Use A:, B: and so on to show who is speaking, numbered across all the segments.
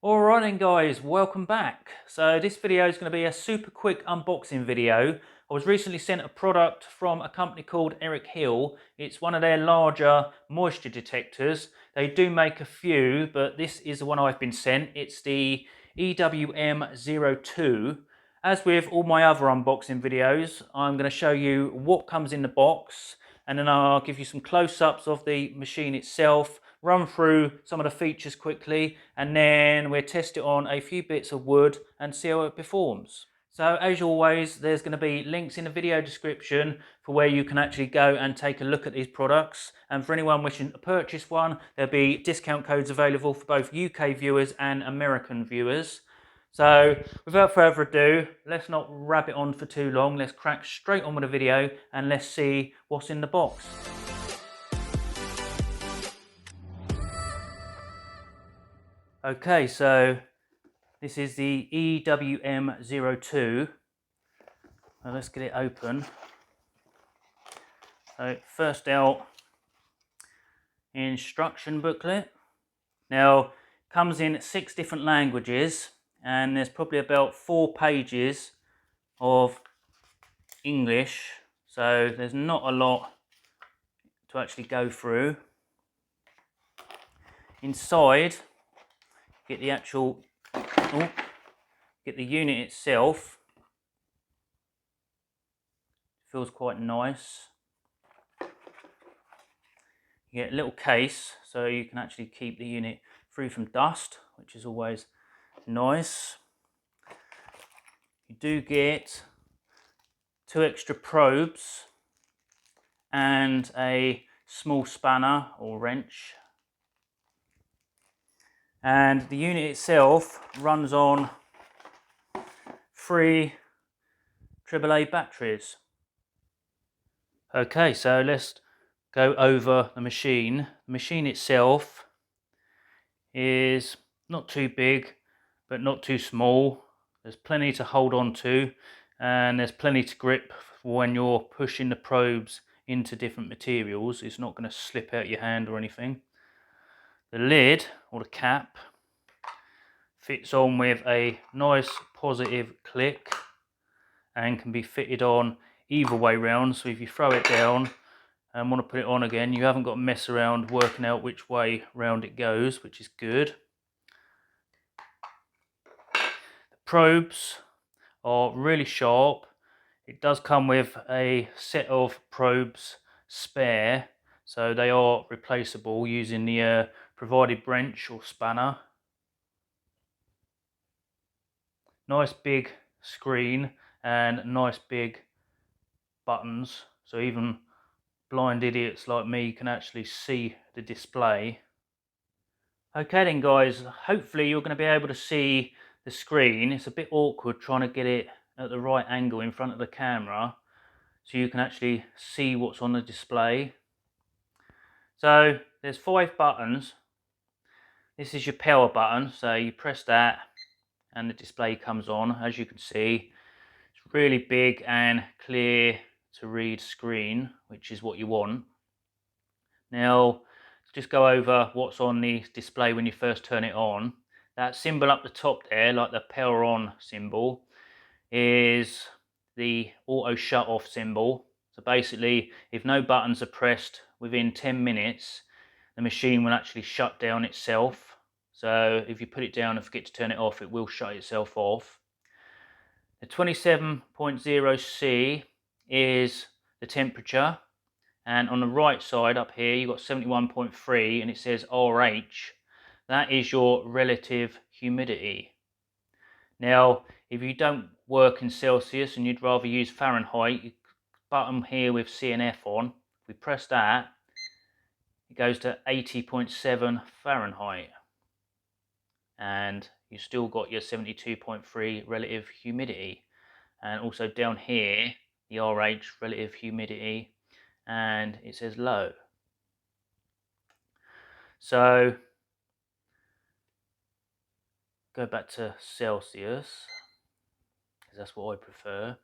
A: Alright then guys, welcome back. So this video is going to be a super quick unboxing video. I was recently sent a product from a company called Erickhill. It's one of their larger moisture detectors. They do make a few, but this is the one I've been sent. It's the EWM02. As with all my other unboxing videos, I'm going to show you what comes in the box, and then I'll give you some close-ups of the machine itself, run through some of the features quickly, and then we'll test it on a few bits of wood and see how it performs. So as always, there's going to be links in the video description for where you can actually go and take a look at these products. And for anyone wishing to purchase one, there'll be discount codes available for both UK viewers and American viewers. So without further ado, let's not rabbit on for too long. Let's crack straight on with the video and let's see what's in the box. Okay, so this is the EWM02. Well, let's get it open. So first out, instruction booklet. Now, comes in 6 different languages, and there's probably about 4 pages of English, so there's not a lot to actually go through. Inside, get the actual, get the unit itself. Feels quite nice. You get a little case, so you can actually keep the unit free from dust, which is always nice. You do get 2 extra probes and a small spanner or wrench. And the unit itself runs on 3 AAA batteries. Okay, so let's go over the machine. The machine itself is not too big, but not too small. There's plenty to hold on to, and there's plenty to grip when you're pushing the probes into different materials. It's not going to slip out your hand or anything. The lid, or the cap, fits on with a nice positive click and can be fitted on either way round. So if you throw it down and want to put it on again, you haven't got to mess around working out which way round it goes, which is good. The probes are really sharp. It does come with a set of probes spare, so they are replaceable using the provided wrench or spanner. Nice big screen and nice big buttons, so even blind idiots like me can actually see the display. Okay then guys, hopefully you're going to be able to see the screen. It's a bit awkward trying to get it at the right angle in front of the camera so you can actually see what's on the display. So there's 5 buttons. This is your power button, so you press that and the display comes on. As you can see, it's really big and clear to read screen, which is what you want. Now, just go over what's on the display when you first turn it on. That symbol up the top there, like the power on symbol, is the auto shut off symbol. So basically, if no buttons are pressed within 10 minutes, the machine will actually shut down itself. So if you put it down and forget to turn it off, it will shut itself off. The 27.0C is the temperature, and on the right side up here you've got 71.3 and it says RH. That is your relative humidity. Now if you don't work in Celsius and you'd rather use Fahrenheit, you button here with CNF on, if we press that, it goes to 80.7 Fahrenheit, and you still got your 72.3 relative humidity. And also down here, the RH, relative humidity, and it says low. So go back to Celsius, because that's what I prefer.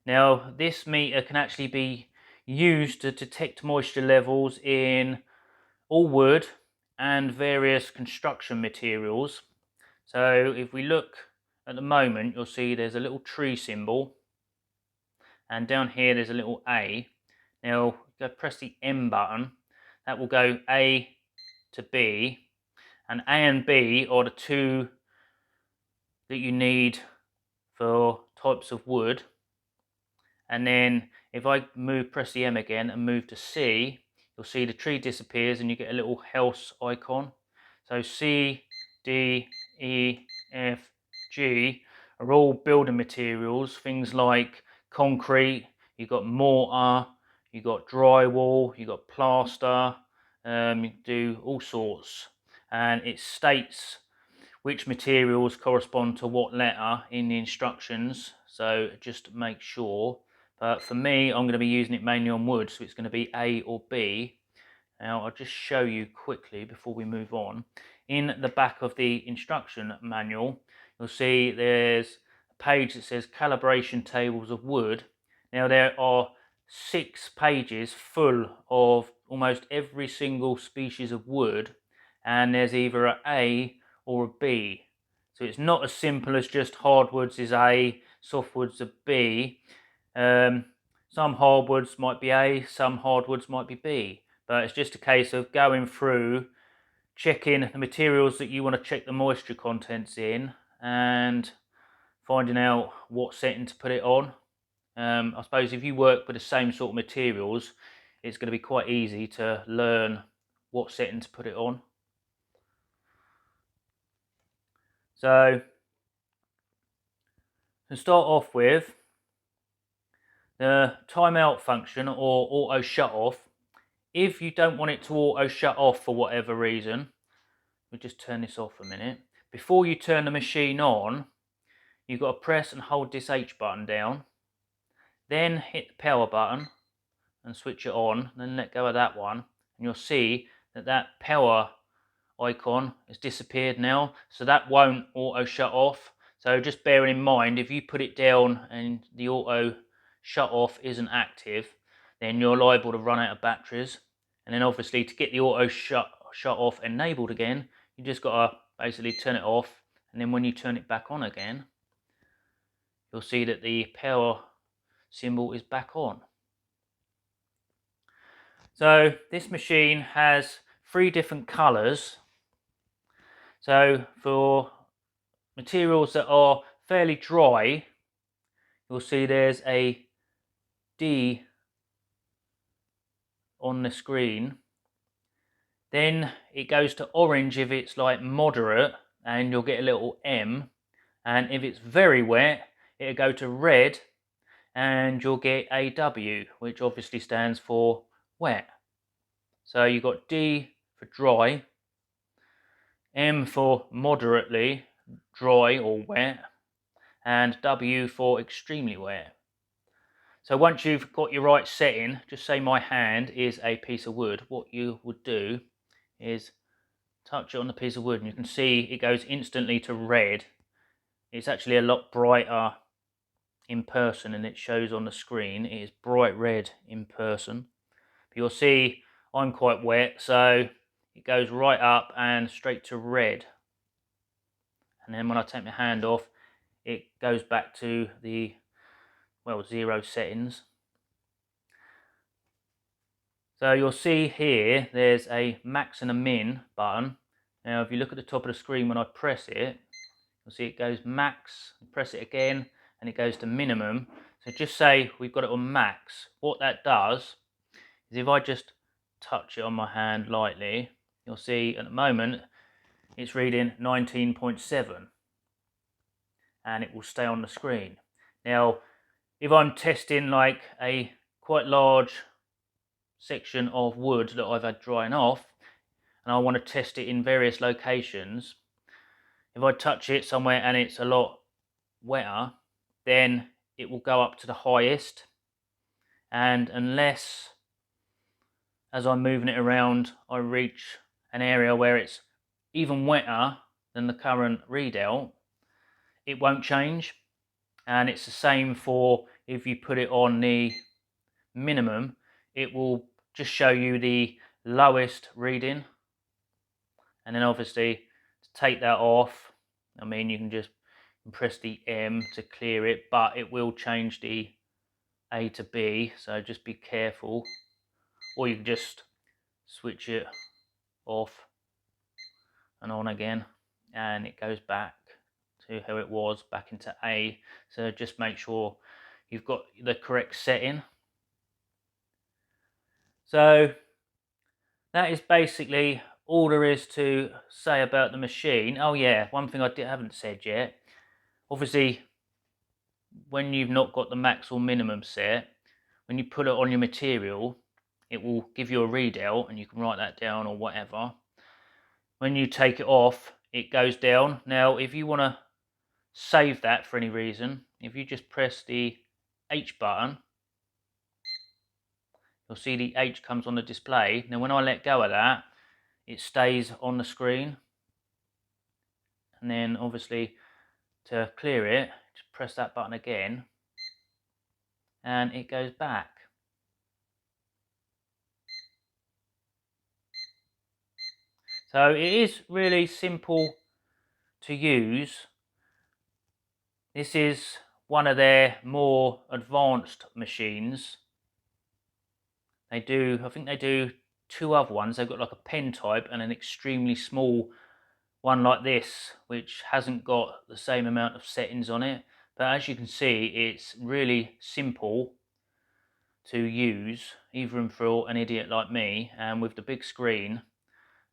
A: Now this meter can actually be used to detect moisture levels in all wood and various construction materials. So if we look at the moment, you'll see there's a little tree symbol, and down here there's a little A. Now go press the M button, that will go A to B, and A and B are the two that you need for types of wood. And then if I press the M again and move to C, you'll see the tree disappears and you get a little house icon. So C, D, E, F, G are all building materials, things like concrete, you've got mortar, you've got drywall, you've got plaster, you do all sorts. And it states which materials correspond to what letter in the instructions, so just make sure. But for me, I'm going to be using it mainly on wood, so it's going to be A or B. Now I'll just show you quickly before we move on. In the back of the instruction manual, you'll see there's a page that says calibration tables of wood. Now there are 6 pages full of almost every single species of wood, and there's either an A or a B. So it's not as simple as just hardwoods is A, softwoods are B. Some hardwoods might be A, some hardwoods might be B. But it's just a case of going through, checking the materials that you want to check the moisture contents in, and finding out what setting to put it on. I suppose if you work with the same sort of materials, it's going to be quite easy to learn what setting to put it on. So to start off with, the timeout function or auto shut off. If you don't want it to auto shut off for whatever reason, we'll just turn this off a minute. Before you turn the machine on, you've got to press and hold this H button down, then hit the power button and switch it on, then let go of that one, and you'll see that that power icon has disappeared now, so that won't auto shut off. So just bearing in mind, if you put it down and the auto shut off isn't active, then you're liable to run out of batteries. And then obviously to get the auto shut off enabled again, you just got to basically turn it off, and then when you turn it back on again, you'll see that the power symbol is back on. So this machine has 3 different colours. So for materials that are fairly dry, you'll see there's a D on the screen. Then it goes to orange if it's like moderate, and you'll get a little M. And if it's very wet, it'll go to red, and you'll get a W, which obviously stands for wet. So you've got D for dry, M for moderately dry or wet, and W for extremely wet. So once you've got your right setting, just say my hand is a piece of wood, what you would do is touch it on the piece of wood, and you can see it goes instantly to red. It's actually a lot brighter in person than it shows on the screen. It is bright red in person. But you'll see I'm quite wet, so it goes right up and straight to red. And then when I take my hand off, it goes back to the, well, 0 settings. So you'll see here there's a max and a min button. Now if you look at the top of the screen, when I press it, you'll see it goes max, press it again, and it goes to minimum. So just say we've got it on max. What that does is if I just touch it on my hand lightly, you'll see at the moment it's reading 19.7, and it will stay on the screen. Now if I'm testing like a quite large section of wood that I've had drying off, and I want to test it in various locations, if I touch it somewhere and it's a lot wetter, then it will go up to the highest, and unless as I'm moving it around I reach an area where it's even wetter than the current readout, it won't change. And it's the same for if you put it on the minimum, it will just show you the lowest reading, and then obviously to take that off, I mean, you can just press the M to clear it, but it will change the A to B, so just be careful. Or you can just switch it off and on again, and it goes back to how it was, back into A. So just make sure you've got the correct setting. So that is basically all there is to say about the machine. Oh yeah, one thing I haven't said yet. Obviously, when you've not got the max or minimum set, when you put it on your material, it will give you a readout and you can write that down or whatever. When you take it off, it goes down. Now, if you want to save that for any reason, if you just press the H button, you'll see the H comes on the display. Now, when I let go of that, it stays on the screen. And then, obviously, to clear it, just press that button again, and it goes back. So it is really simple to use. This is one of their more advanced machines. I think they do two other ones. They've got like a pen type and an extremely small one like this, which hasn't got the same amount of settings on it. But as you can see, it's really simple to use, even for an idiot like me. And with the big screen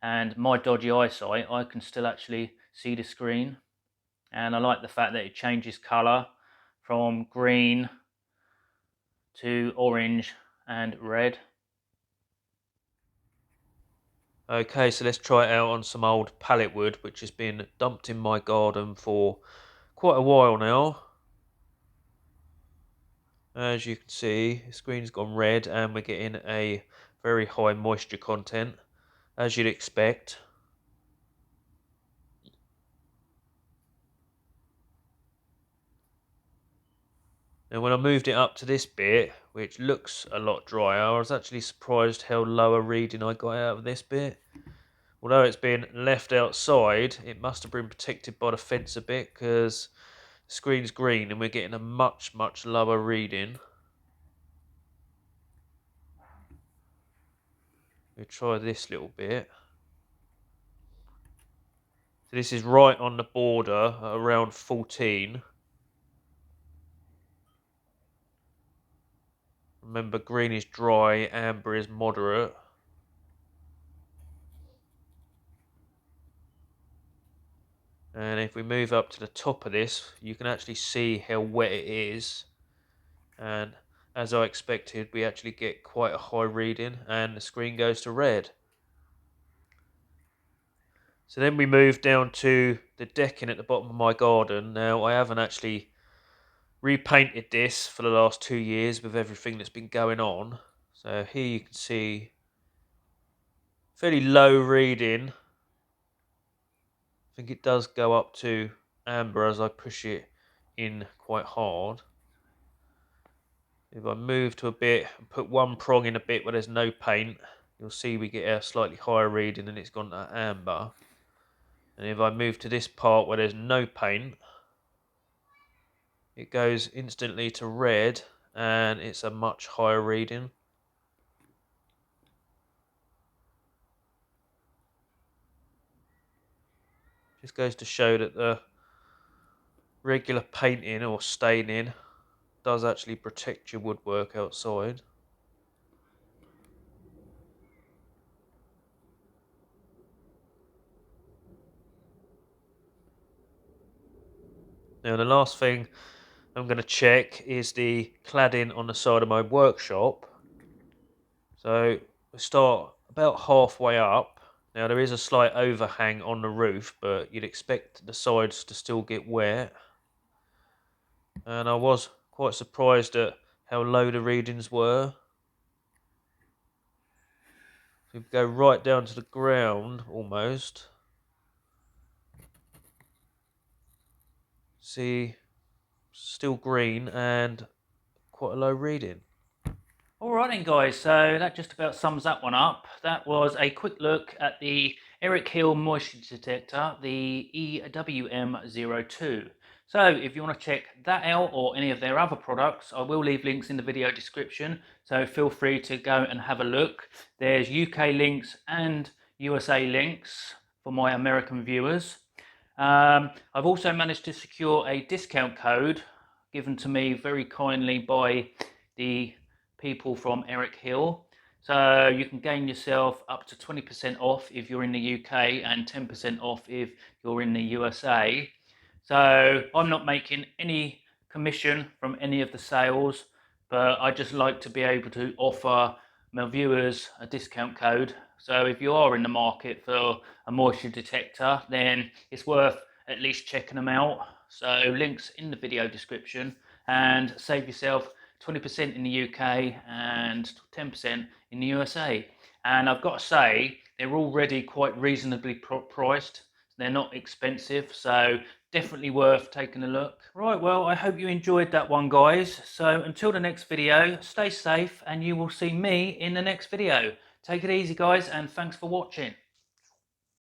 A: and my dodgy eyesight, I can still actually see the screen. And I like the fact that it changes colour from green to orange and red. Okay, so let's try it out on some old pallet wood, which has been dumped in my garden for quite a while now. As you can see, the screen's gone red and we're getting a very high moisture content, as you'd expect. Now when I moved it up to this bit, which looks a lot drier, I was actually surprised how low a reading I got out of this bit. Although it's been left outside, it must have been protected by the fence a bit, because the screen's green and we're getting a much, much lower reading. We'll try this little bit. So this is right on the border at around 14. Remember, green is dry, amber is moderate. And if we move up to the top of this, you can actually see how wet it is. And as I expected, we actually get quite a high reading and the screen goes to red. So then we move down to the decking at the bottom of my garden. Now, I haven't actually repainted this for the last 2 years with everything that's been going on. So here you can see fairly low reading. I think it does go up to amber as I push it in quite hard. If I move to a bit and put one prong in a bit where there's no paint, you'll see we get a slightly higher reading and it's gone to amber. And if I move to this part where there's no paint, it goes instantly to red and it's a much higher reading. Just goes to show that the regular painting or staining does actually protect your woodwork outside. Now the last thing I'm going to check is the cladding on the side of my workshop. So we start about halfway up. Now there is a slight overhang on the roof, but you'd expect the sides to still get wet. And I was quite surprised at how low the readings were. So we go right down to the ground almost. See, still green and quite a low reading. Alright then guys, so that just about sums that one up. That was a quick look at the Erickhill moisture detector, the EWM02. So if you want to check that out or any of their other products, I will leave links in the video description, so feel free to go and have a look. There's UK links and USA links for my American viewers. I've also managed to secure a discount code given to me very kindly by the people from Erickhill. So you can gain yourself up to 20% off if you're in the UK and 10% off if you're in the USA. So I'm not making any commission from any of the sales, but I just like to be able to offer my viewers a discount code. So if you are in the market for a moisture detector, then it's worth at least checking them out. So links in the video description, and save yourself 20% in the UK and 10% in the USA. And I've got to say, they're already quite reasonably priced. They're not expensive, so definitely worth taking a look. Right, well, I hope you enjoyed that one, guys. So until the next video, stay safe and you will see me in the next video. Take it easy, guys, and thanks for watching.